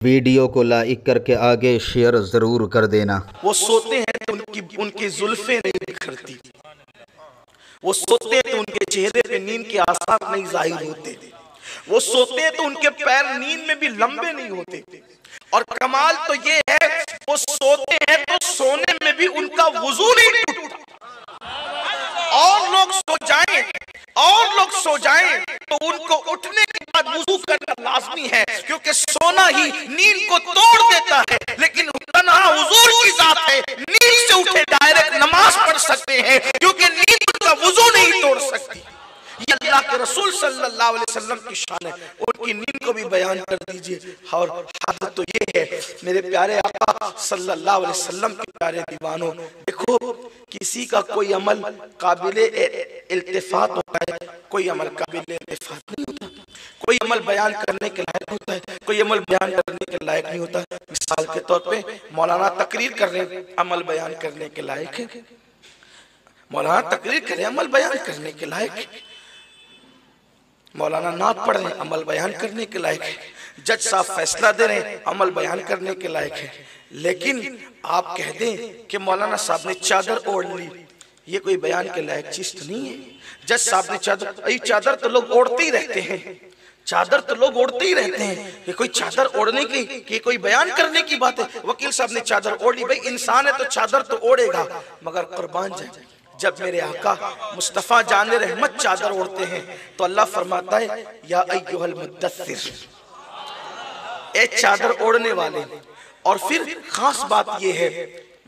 Video को like करके आगे शेयर जरूर कर देना। वो सोते हैं तो उनकी जुल्फें नहीं बिखरती, वो सोते हैं तो उनके चेहरे पे नींद के आसार नहीं जाहिर होते, वो सोते हैं तो उनके पैर नींद में भी लंबे नहीं होते। और कमाल तो ये है, वो सोते हैं तो सोने में भी उनका वुजू नहीं टूटता। और लोग सो जाएं तो उनको उठने के बाद वुजू करना लाजमी है, क्योंकि सोना ही नींद को तोड़ देता है। लेकिन तन्हा हुजूर की जात है, नींद से उठे डायरेक्ट नमाज पढ़ सकते हैं, क्योंकि नींद उनका वुजू नहीं तोड़ सकती। ये अल्लाह के रसूल सल्लल्लाहु अलैहि वसल्लम की शान है, उनकी नींद को भी बयान कर दीजिए। और हालत तो ये है मेरे प्यारे आका सल्लल्लाहु अलैहि वसल्लम के प्यारे दीवानों, देखो किसी का कोई अमल काबिले इल्तिफात होता है, कोई अमल काबिले इल्तिफात नहीं होता, कोई अमल बयान करने के लायक होता है, कोई अमल बयान करने के लायक नहीं होता। मिसाल के तौर पे मौलाना तकरीर कर रहे, अमल बयान करने के लायक है, मौलाना तकरीर करे अमल बयान करने के लायक है, मौलाना नात पढ़ रहे हैं अमल बयान करने के लायक है, जज साहब फैसला दे रहे हैं अमल बयान करने के लायक है। लेकिन आप कह दें कि मौलाना साहब ने चादर ओढ़ ली, ये कोई बयान के लायक चीज तो नहीं है। जज साहब ने चादर तो लोग ओढ़ते ही रहते हैं, चादर तो लोग ओढ़ते ही रहते हैं, ये कोई चादर ओढ़ने की कोई बयान करने की बात है। वकील साहब ने चादर ओढ़ ली, भाई इंसान है तो चादर तो ओढ़ेगा, मगर कुर्बान जाए जब मेरे आका मुस्तफा जाने रहमत चादर ओढ़ते हैं तो अल्लाह फरमाता है या अय्युहल मुद्दस्सिर, ए चादर ओढ़ने वाले। और फिर खास बात यह है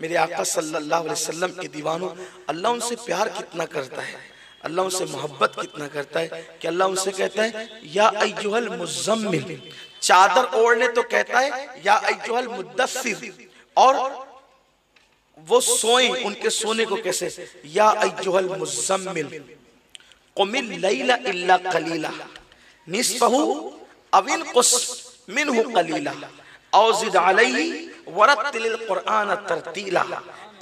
मेरे आका सल्लल्लाहु अलैहि वसल्लम के दीवानों, अल्लाह उनसे प्यार कितना करता है, अल्लाह उनसे मोहब्बत कितना करता है कि अल्लाह उनसे कहता है या अय्युहल मुज़म्मिल, चादर ओढ़ने तो कहता है या अय्युहल मुद्दस्सिर, और वो सोए उनके सोने को कैसे, या अय्युहल मुज़म्मिल क़ुमिल लैला इल्ला क़लीला निस्फ़हु अव इनक़ुस मिन्हु क़लीला औ ज़िद अलैहि वरत्तिलिल क़ुरआन तरतीला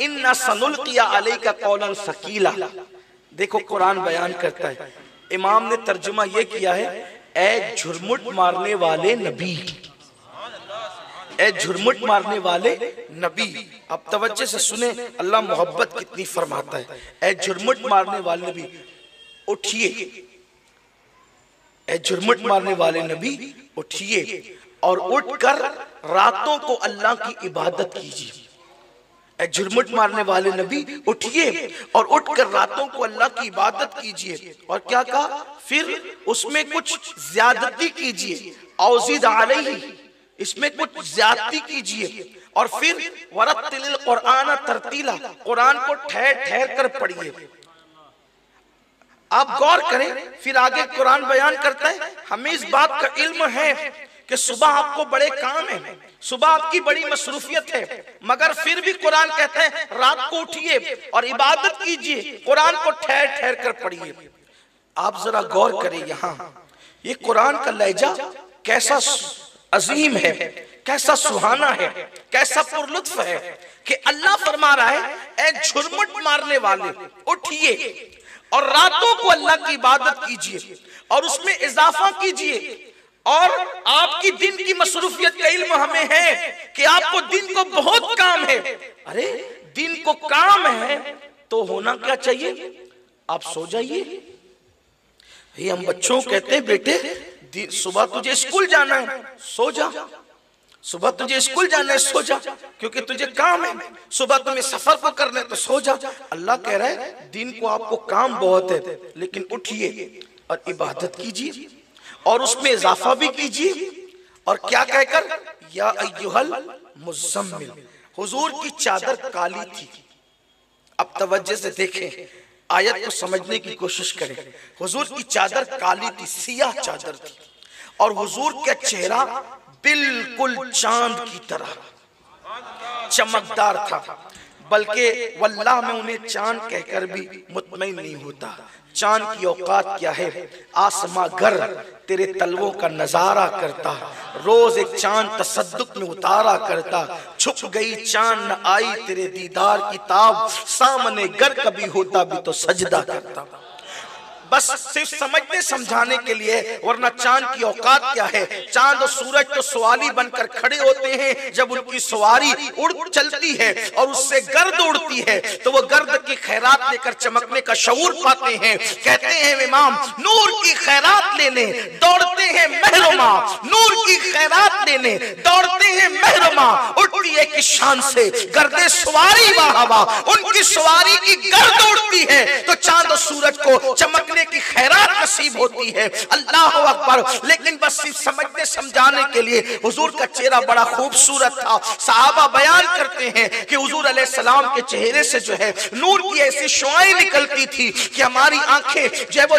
इन्ना सनुल्क़ी अलैका क़ौलन सक़ीला। देखो कुरान बयान करता है, इमाम ने तर्जुमा ये किया है, ए झुरमुट मारने वाले नबी, ए झुरमुट मारने वाले नबी। अब तवज्जो से सुने अल्लाह मोहब्बत कितनी फरमाता है। ए झुरमुट मारने वाले नबी उठिए, ए झुरमुट मारने वाले नबी उठिए और उठकर रातों को अल्लाह की इबादत कीजिए। ए झुरमुट मारने वाले नबी उठिए और उठकर रातों को अल्लाह की इबादत कीजिए। और क्या कहा, फिर उसमें कुछ ज्यादती कीजिए, औज़िद अलैहि, इसमें कुछ ज्यादती कीजिए। और फिर वरत्तिलिल क़ुरआन तरतीला, कुरान को ठहर ठहर कर पढ़िए। आप गौर करें, फिर आगे कुरान बयान करता है, हमें इस बात का इल्म है कि सुबह आपको बड़े काम है, सुबह आपकी बड़ी मसरूफियत है, मगर फिर भी कुरान कहता है रात को उठिए और इबादत कीजिए, कुरान को ठहर ठहर कर पढ़िए। आप जरा गौर करें, यहाँ ये कुरान का लहजा कैसा अजीम है, कैसा सुहाना है, कैसा पुरलुत्फ है कि अल्लाह फरमा रहा है, ए झुरमुट मारने वाले उठिए और रातों को अल्लाह की इबादत कीजिए और उसमें इजाफा कीजिए। और आपकी दिन की मसरूफियत का इल्म हमें है कि आपको दिन को बहुत काम है। अरे दिन को काम है तो होना क्या चाहिए, आप सो जाइए। हम बच्चों को कहते हैं बेटे सुबह तुझे स्कूल जाना है, सो जा, सुबह तुझे स्कूल जाना है, सो जा, क्योंकि तुझे काम है, सुबह तुम्हें सफर को करना है तो सो जा। अल्लाह कह रहा है दिन को आपको काम बहुत है, लेकिन उठिए और इबादत कीजिए और उसमें इजाफा भी कीजिए। और क्या कहकर, या अय्युहल मुज़म्मिल, हुजूर की चादर काली थी। अब तवज्जो से देखें, आयत को समझने की कोशिश करें। हुजूर की चादर काली थी, सियाह चादर थी, और हुजूर का चेहरा बिल्कुल चांद की तरह चमकदार था। बल्कि वल्लाह में उन्हें चांद कहकर भी मुतमईन नहीं होता। चांद की औकात क्या है, आसमां गर तेरे तलवों का नजारा करता, रोज एक चांद तसद्दुक में उतारा करता, छुप गई चांद न आई तेरे दीदार की ताब, सामने गर कभी होता भी तो सजदा करता। बस सिर्फ समझने समझाने के लिए, वरना चांद की औकात क्या है। चांद और सूरज तो सवारी बनकर खड़े होते हैं, जब उनकी सवारी उड़ चलती है और उससे गर्द उड़ती है तो वो गर्द की खैरात लेकर चमकने का शऊर पाते हैं। कहते हैं इमाम, नूर की खैरात लेने दौड़ते हैं महरुमा, नूर की खैरात लेने दौड़ते हैं महरुमा, उठती है कि शान से गर्दे सवारी वाहवा, उनकी सवारी की गर्द उड़ती है तो चांद और सूरज को चमकने की खैरात नसीब होती है। अल्लाह अकबर। लेकिन बस सिर्फ समझने समझाने के लिए, हुजूर का चेहरा बड़ा खूबसूरत था। सहाबा बयान करते हैं कि हुजूर अलैहिस्सलाम के चेहरे से जो है नूर की ऐसी शुआएं निकलती थी कि हमारी आंखें जो है वो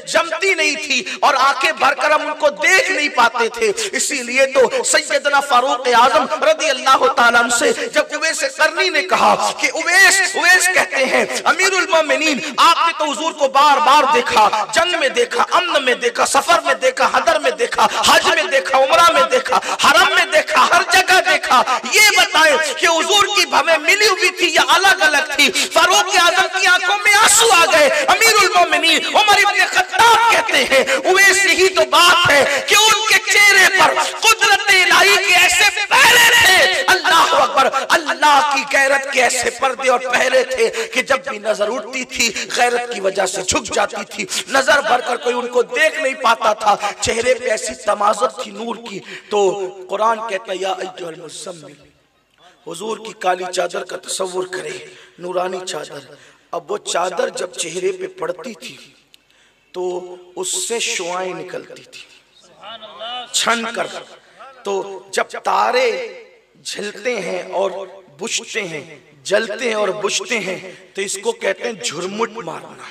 जमती नहीं थी और आंखें भरकर हम उनको देख नहीं पाते थे। इसीलिए तो सैयदना फारूक आजम रज़ी अल्लाह ताला अन्हु से जब उवैस करनी ने कहा कि उवैस कहते हैं अमीरुल मोमिनीन, आपने तो हुजूर को बार बार देखा, जंग में देखा, अम्न में देखा, सफर में देखा, हदर में देखा, हज में देखा, उमरा में देखा, हरम में देखा, हर जगह देखा। ये बताएं कि हुजूर की भवें मिली हुई थी या अलग अलग थी। फारूक आजम की आंखों में आंसू आ गए। अमीरुल मोमिनीन उमर इब्न खत्ताब कहते हैं उवैस यही तो बात है कि उनके चेहरे पर कुदरत इलाही के ऐसे पहरे थे, अल्लाह अकबर, अल्लाह की गैरत के ऐसे पर्दे और पहरे थे कि जब भी नजर उठती थी गैरत की वजह से झुक जाती थी, नजर भरकर कोई उनको देख नहीं पाता था। चेहरे पे ऐसी तमाज़त थी नूर की। तो कुरान कहता है या अय्युहल मुज़म्मिल, हुजूर की काली चादर का तसव्वुर करें, नूरानी चादर। अब वो चादर जब चेहरे पे पड़ती थी तो उससे शुआएं निकलती थी छन कर। तो जब तारे झलते हैं और बुझते हैं, जलते हैं और बुझते हैं, तो इसको कहते हैं झुरमुट मारना।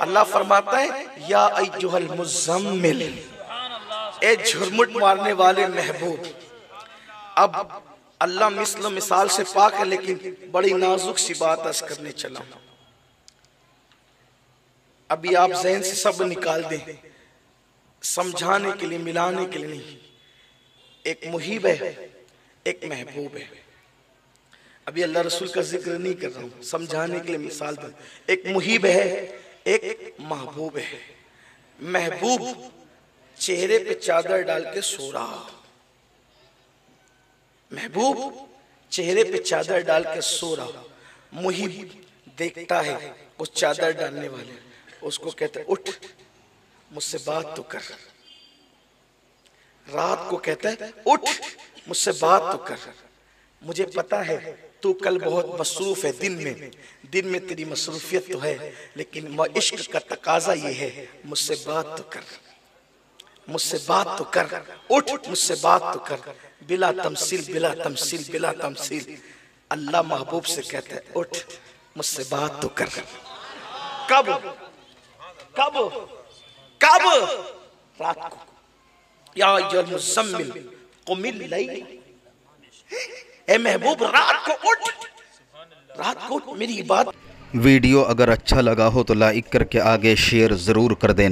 अल्लाह फरमाता है या अय्युहल मुज़म्मिल, ए झुरमुट मारने वाले महबूब। अब अल्लाह मिसाल से पाक है, लेकिन बड़ी नाजुक सी बात अर्ज करने चला। अभी आप ज़हन से सब निकाल दें, समझाने के लिए, मिलाने के लिए नहीं। एक मुहीब है, एक महबूब है। अभी अल्लाह रसूल का जिक्र नहीं कर रहा हूं, समझाने के लिए मिसाल दूं। एक मुहीब है, एक महबूब है। महबूब चेहरे पे चादर डाल के सो रहा, महबूब चेहरे पे चादर डाल के सो रहा। मुहीब देखता है उस चादर डालने वाले, उसको कहता है उठ मुझसे बात तो कर। रात को कहता है उठ मुझसे बात तो कर, मुझे पता है तू कल बहुत मसरूफ है। दिन में तेरी मसरूफियत तो है, लेकिन इश्क का तकाजा ये है मुझसे बात तो कर, मुझसे बात तो कर, उठ मुझसे बात तो कर। बिला तमसील, बिला तमसील, बिला तमसील। अल्लाह महबूब से कहता है उठ मुझसे बात तो कर। कब कब कब? रात को। या अय्युहल मुज़म्मिल कुमिल लैल, ए महबूब रात को उठ, रात को उठ, मेरी बात। वीडियो अगर अच्छा लगा हो तो लाइक करके आगे शेयर ज़रूर कर देना।